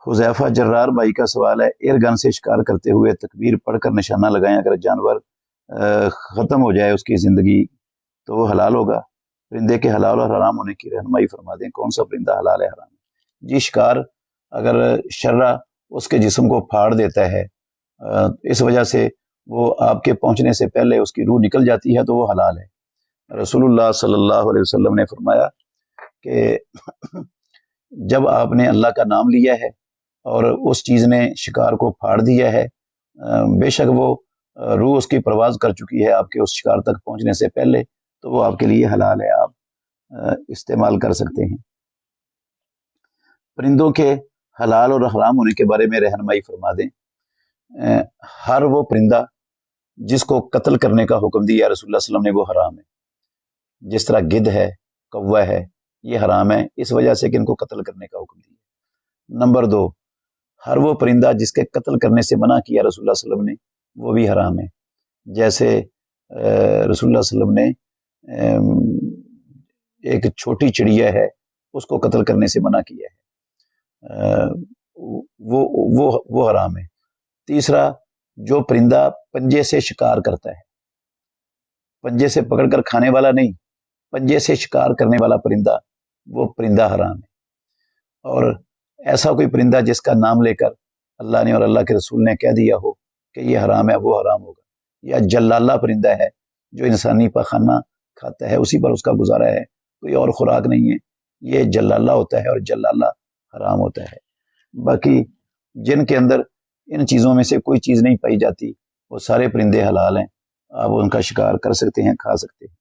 حذیفہ جرار بھائی کا سوال ہے، ایئر گن سے شکار کرتے ہوئے تکبیر پڑھ کر نشانہ لگائیں، اگر جانور ختم ہو جائے اس کی زندگی تو وہ حلال ہوگا؟ پرندے کے حلال اور حرام ہونے کی رہنمائی فرما دیں، کون سا پرندہ حلال ہے حرام ہے؟ جی شکار اگر شرہ اس کے جسم کو پھاڑ دیتا ہے، اس وجہ سے وہ آپ کے پہنچنے سے پہلے اس کی روح نکل جاتی ہے تو وہ حلال ہے۔ رسول اللہ صلی اللہ علیہ وسلم نے فرمایا کہ جب آپ نے اللہ کا نام لیا ہے اور اس چیز نے شکار کو پھاڑ دیا ہے، بے شک وہ روح اس کی پرواز کر چکی ہے آپ کے اس شکار تک پہنچنے سے پہلے، تو وہ آپ کے لیے حلال ہے، آپ استعمال کر سکتے ہیں۔ پرندوں کے حلال اور حرام ہونے کے بارے میں رہنمائی فرما دیں۔ ہر وہ پرندہ جس کو قتل کرنے کا حکم دیا رسول اللہ صلی اللہ علیہ وسلم نے وہ حرام ہے، جس طرح گدھ ہے، کوہ ہے، یہ حرام ہے اس وجہ سے کہ ان کو قتل کرنے کا حکم دیا۔ نمبر 2، ہر وہ پرندہ جس کے قتل کرنے سے منع کیا رسول اللہ صلی اللہ علیہ وسلم نے وہ بھی حرام ہے، جیسے رسول اللہ صلی اللہ علیہ وسلم نے ایک چھوٹی چڑیا ہے اس کو قتل کرنے سے منع کیا ہے، وہ حرام ہے۔ تیسرا، جو پرندہ پنجے سے شکار کرتا ہے، پنجے سے پکڑ کر کھانے والا نہیں، پنجے سے شکار کرنے والا پرندہ، وہ پرندہ حرام ہے۔ اور ایسا کوئی پرندہ جس کا نام لے کر اللہ نے اور اللہ کے رسول نے کہہ دیا ہو کہ یہ حرام ہے، وہ حرام ہوگا۔ یا جلالہ پرندہ ہے جو انسانی پخانہ کھاتا ہے، اسی پر اس کا گزارا ہے، کوئی اور خوراک نہیں ہے، یہ جلالہ ہوتا ہے اور جلالہ حرام ہوتا ہے۔ باقی جن کے اندر ان چیزوں میں سے کوئی چیز نہیں پائی جاتی وہ سارے پرندے حلال ہیں، آپ ان کا شکار کر سکتے ہیں، کھا سکتے ہیں۔